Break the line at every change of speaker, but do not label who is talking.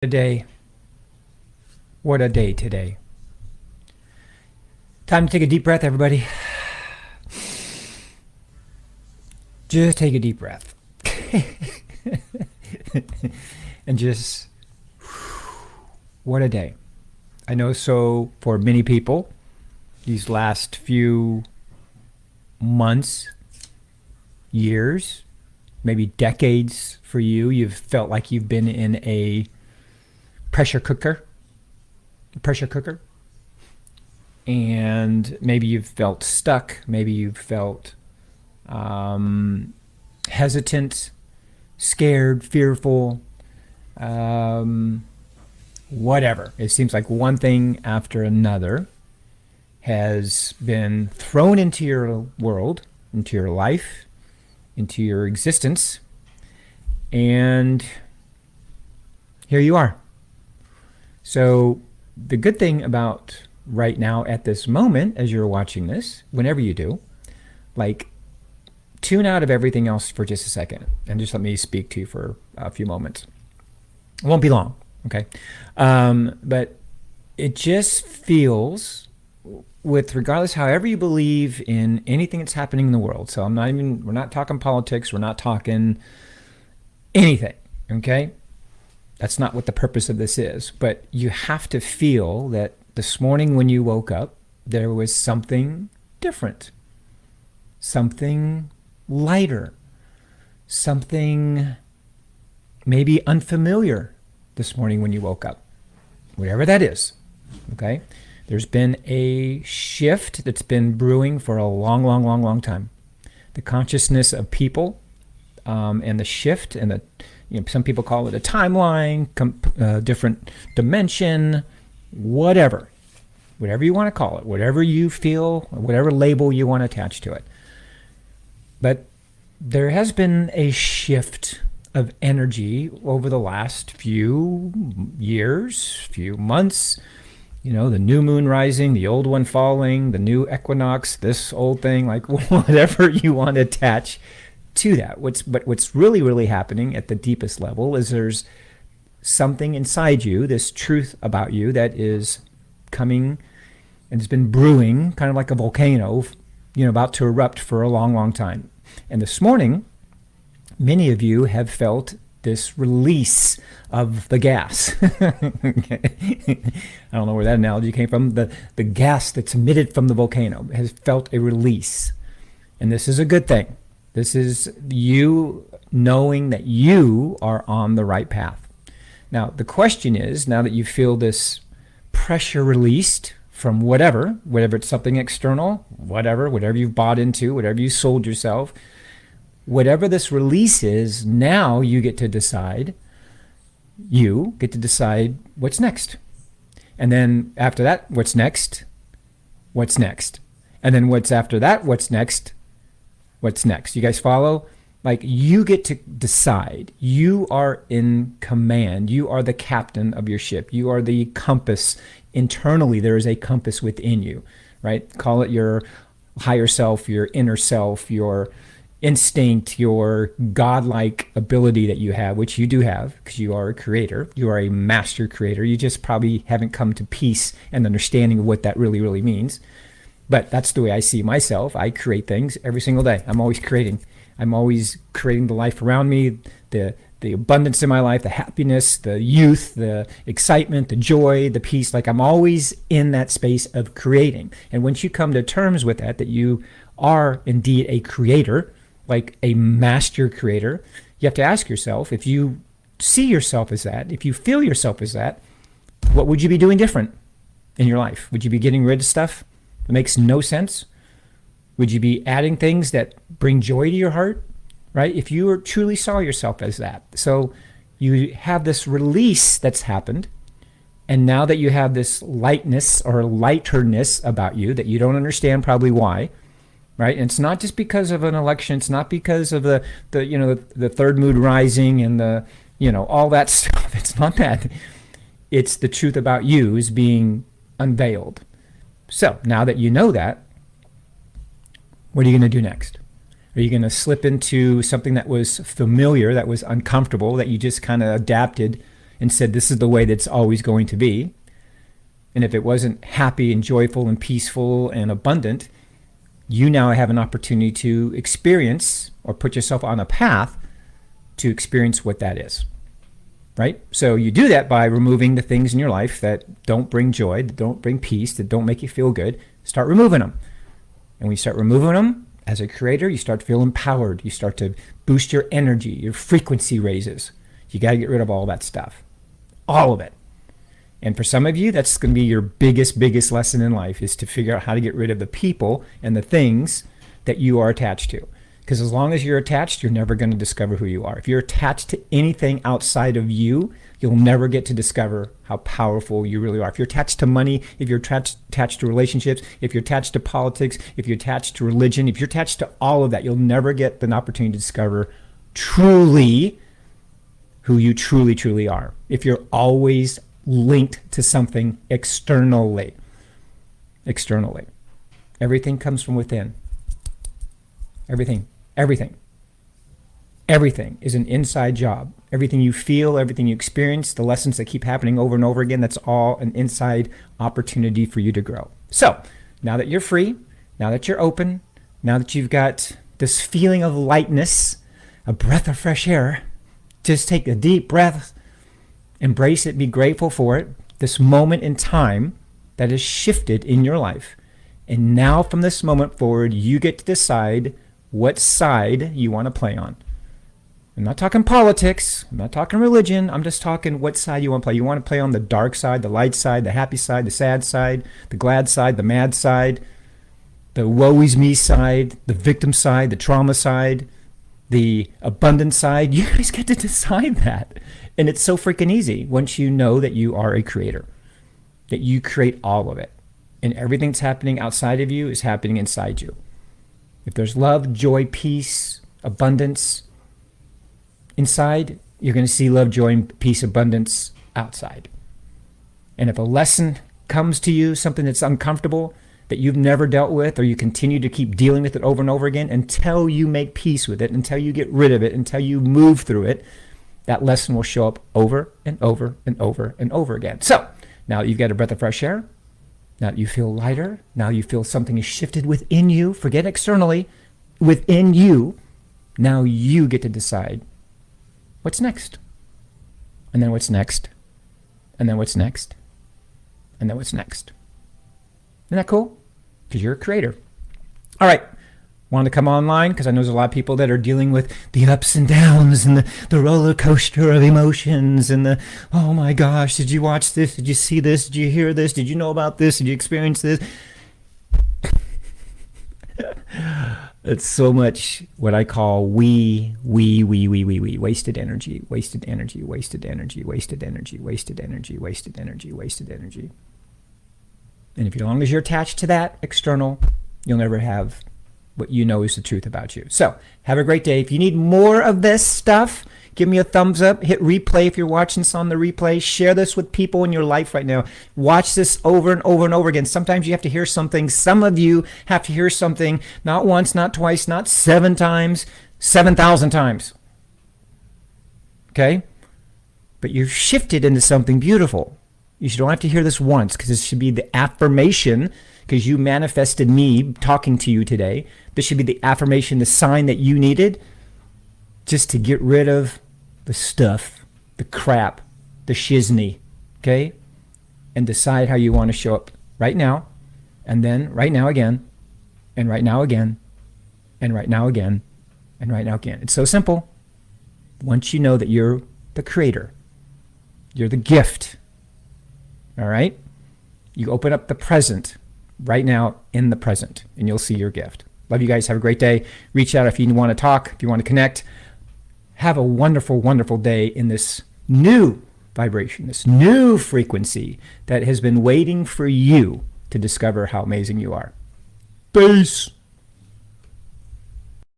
A day. What a day today. Time to take a deep breath, everybody. Just take a deep breath. And just, what a day. I know, so for many people, these last few months, years, maybe decades for you, you've felt like you've been in a pressure cooker, and maybe you've felt stuck, maybe you've felt hesitant, scared, fearful, whatever. It seems like one thing after another has been thrown into your world, into your life, into your existence, and here you are. So the good thing about right now at this moment, as you're watching this, whenever you do, like, tune out of everything else for just a second and just let me speak to you for a few moments. It won't be long, okay? But it just feels, with regardless, however you believe in anything that's happening in the world, so we're not talking politics, we're not talking anything, okay? That's not what the purpose of this is, but you have to feel that this morning when you woke up, there was something different, something lighter, something maybe unfamiliar this morning when you woke up, whatever that is, okay? There's been a shift that's been brewing for a long time. The consciousness of people and the shift and the, some people call it a timeline, different dimension, whatever you want to call it, whatever you feel, whatever label you want to attach to it. But there has been a shift of energy over the last few years, few months. The new moon rising, the old one falling, the new equinox, this old thing, like whatever you want to attach to that. What's really happening at the deepest level is there's something inside you, this truth about you that is coming and has been brewing, kind of like a volcano, about to erupt for a long time. And this morning, many of you have felt this release of the gas. Okay. I don't know where that analogy came from. The gas that's emitted from the volcano has felt a release. And this is a good thing. This is you knowing that you are on the right path. Now, the question is, now that you feel this pressure released from whatever it's something external, whatever you've bought into, whatever you sold yourself, whatever this release is, now you get to decide what's next. And then after that, what's next? And then what's after that, what's next? You guys follow? Like, you get to decide. You are in command. You are the captain of your ship. You are the compass. Internally, there is a compass within you, right? Call it your higher self, your inner self, your instinct, your godlike ability that you have, which you do have because you are a creator. You are a master creator. You just probably haven't come to peace and understanding of what that really means. But that's the way I see myself. I create things every single day. I'm always creating. I'm always creating the life around me, the abundance in my life, the happiness, the youth, the excitement, the joy, the peace. Like, I'm always in that space of creating. And once you come to terms with that you are indeed a creator, like a master creator, you have to ask yourself, if you see yourself as that, if you feel yourself as that, what would you be doing different in your life? Would you be getting rid of stuff that makes no sense? Would you be adding things that bring joy to your heart, right? If you truly saw yourself as that. So you have this release that's happened, and now that you have this lightness or lighterness about you that you don't understand probably why, right? And it's not just because of an election. It's not because of the third moon rising and the all that stuff. It's not that. It's the truth about you is being unveiled. So now that you know that, what are you going to do next? Are you going to slip into something that was familiar, that was uncomfortable, that you just kind of adapted and said this is the way that's always going to be, and if it wasn't happy and joyful and peaceful and abundant, you now have an opportunity to experience or put yourself on a path to experience what that is, right? So you do that by removing the things in your life that don't bring joy, that don't bring peace, that don't make you feel good. Start removing them. And when you start removing them, as a creator, you start to feel empowered. You start to boost your energy. Your frequency raises. You got to get rid of all that stuff. All of it. And for some of you, that's going to be your biggest lesson in life, is to figure out how to get rid of the people and the things that you are attached to. Because as long as you're attached, you're never going to discover who you are. If you're attached to anything outside of you, you'll never get to discover how powerful you really are. If you're attached to money, if you're attached to relationships, if you're attached to politics, if you're attached to religion, if you're attached to all of that, you'll never get an opportunity to discover truly who you truly are. If you're always linked to something externally. Everything comes from within. Everything is an inside job. Everything you feel, everything you experience, the lessons that keep happening over and over again, that's all an inside opportunity for you to grow. So now that you're free, now that you're open, now that you've got this feeling of lightness, a breath of fresh air, just take a deep breath, embrace it, be grateful for it, this moment in time that has shifted in your life. And now from this moment forward, you get to decide what side you want to play on. I'm not talking politics. I'm not talking religion. I'm just talking what side you want to play. You want to play on the dark side, the light side, the happy side, the sad side, the glad side, the mad side, the woe is me side, the victim side, the trauma side, the abundant side. You guys get to decide that. And it's so freaking easy once you know that you are a creator, that you create all of it. And everything that's happening outside of you is happening inside you. If there's love, joy, peace, abundance inside, you're going to see love, joy, and peace, abundance outside. And if a lesson comes to you, something that's uncomfortable, that you've never dealt with, or you continue to keep dealing with it over and over again, until you make peace with it, until you get rid of it, until you move through it, that lesson will show up over and over and over and over again. So now that you've got a breath of fresh air, now that you feel lighter, now you feel something has shifted within you, forget externally, within you, now you get to decide what's next. And then what's next. And then what's next. And then what's next. Isn't that cool? Because you're a creator. All right. Want to come online? Because I know there's a lot of people that are dealing with the ups and downs and the roller coaster of emotions and the, oh my gosh, did you watch this? Did you see this? Did you hear this? Did you know about this? Did you experience this? It's so much what I call we, wasted energy, wasted energy, wasted energy, wasted energy, wasted energy, wasted energy, wasted energy. And if as long as you're attached to that external, you'll never have what you know is the truth about you. So have a great day. If you need more of this stuff, give me a thumbs up, hit replay if you're watching this on the replay, share this with people in your life right now. Watch this over and over and over again. Sometimes you have to hear something. Some of you have to hear something not once, not twice, not 7 times, 7,000 times. Okay? But you've shifted into something beautiful. You don't have to hear this once, because this should be the affirmation, because you manifested me talking to you today. This should be the affirmation, the sign that you needed just to get rid of the stuff, the crap, the shizney, okay? And decide how you want to show up right now, and then right now again, and right now again, and right now again, and right now again. It's so simple. Once you know that you're the creator, you're the gift, all right? You open up the present right now in the present, and you'll see your gift. Love you guys. Have a great day. Reach out if you want to talk, if you want to connect. Have a wonderful, wonderful day in this new vibration, this new frequency that has been waiting for you to discover how amazing you are. Peace.